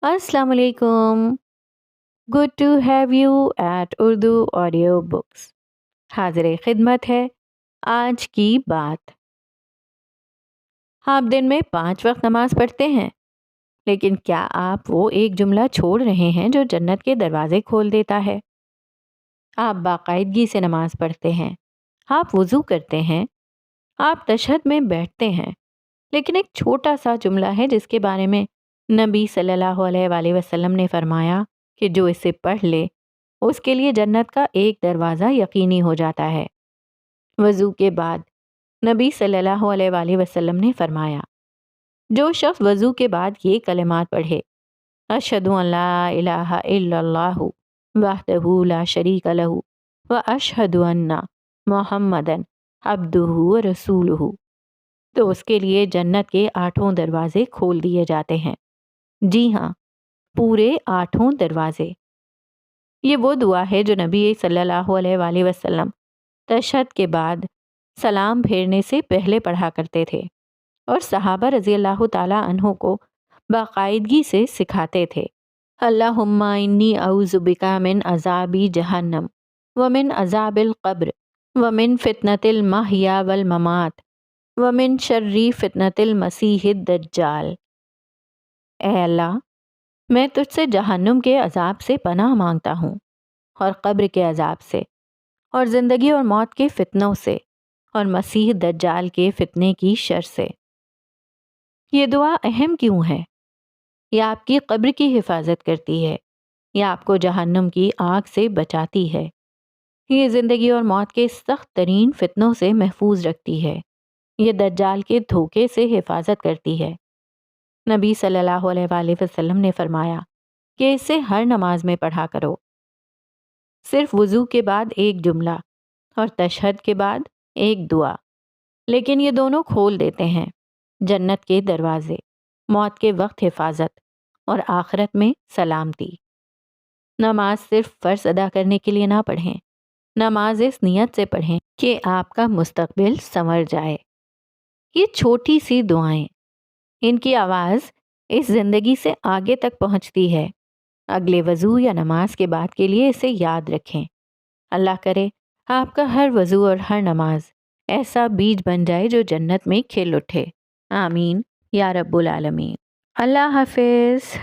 Assalamu alaikum. Good to have you at Urdu Audio Books. हाजिर खिदमत है आज की बात। आप दिन में 5 वक्त नमाज पढ़ते हैं, लेकिन क्या आप वो एक जुमला छोड़ रहे हैं जो जन्नत के दरवाजे खोल देता है? आप बाकायदगी से नमाज पढ़ते हैं, आप वज़ू करते हैं, आप तशहद में बैठते हैं, लेकिन एक छोटा सा जुमला है जिसके बारे में नबी सल्लल्लाहु अलैहि वसल्लम ने फरमाया कि जो इसे पढ़ ले उसके लिए जन्नत का एक दरवाज़ा यकीनी हो जाता है। वज़ू के बाद नबी सल्लल्लाहु अलैहि वसल्लम ने फरमाया, जो शख्स वज़ू के बाद ये कलिमात पढ़े, अशहदु अल्ला इलाहा इल्लल्लाहु वहदहु ला शरीका लहु व अशहदु अन्ना मुहम्मदन अब्दुहु व रसूलुहु, तो उसके लिए जन्नत के 8 दरवाजे खोल दिए जाते हैं। जी हाँ, पूरे 8 दरवाजे। ये वो दुआ है जो नबी सल्लल्लाहु अलैहि वसल्लम तशहद के बाद सलाम फेरने से पहले पढ़ा करते थे और सहाबा रज़ी अल्लाह ताला अन्हों को बाकायदगी से सिखाते थे। अल्लाहुम्मा इन्नी अऊज़ु बिका मिन अज़ाबी जहन्नम व मिन अज़ाबिल क़ब्र व मिन फ़ितनतिल महया वल ममात व मिन शर्री फ़ितनतिल मसीहिद दज्जाल। ए अल्लाह, मैं तुझसे जहन्नुम के अजाब से पनाह मांगता हूँ और कब्र के अजाब से और ज़िंदगी और मौत के फितनों से और मसीह दज्जाल के फितने की शर से। ये दुआ अहम क्यों है? यह आपकी कब्र की हिफाजत करती है, यह आपको जहन्नुम की आग से बचाती है, ये ज़िंदगी और मौत के सख्त तरीन फितनों से महफूज रखती है, ये दज्जाल के धोखे से हिफाजत करती है। नबी सल्लल्लाहु अलैहि वसल्लम ने फरमाया कि इसे हर नमाज में पढ़ा करो। सिर्फ वज़ू के बाद एक जुमला और तशहद के बाद एक दुआ, लेकिन ये दोनों खोल देते हैं जन्नत के दरवाजे, मौत के वक्त हिफाजत और आखिरत में सलामती। नमाज सिर्फ फ़र्ज़ अदा करने के लिए ना पढ़ें, नमाज इस नियत से पढ़ें कि आपका मुस्तकबिल संवर जाए। ये छोटी सी दुआएं, इनकी आवाज़ इस ज़िंदगी से आगे तक पहुंचती है। अगले वज़ू या नमाज के बाद के लिए इसे याद रखें। अल्लाह करे आपका हर वज़ू और हर नमाज ऐसा बीज बन जाए जो जन्नत में खिल उठे। आमीन या रब्बुल आलमीन। अल्लाह हाफ़िज़।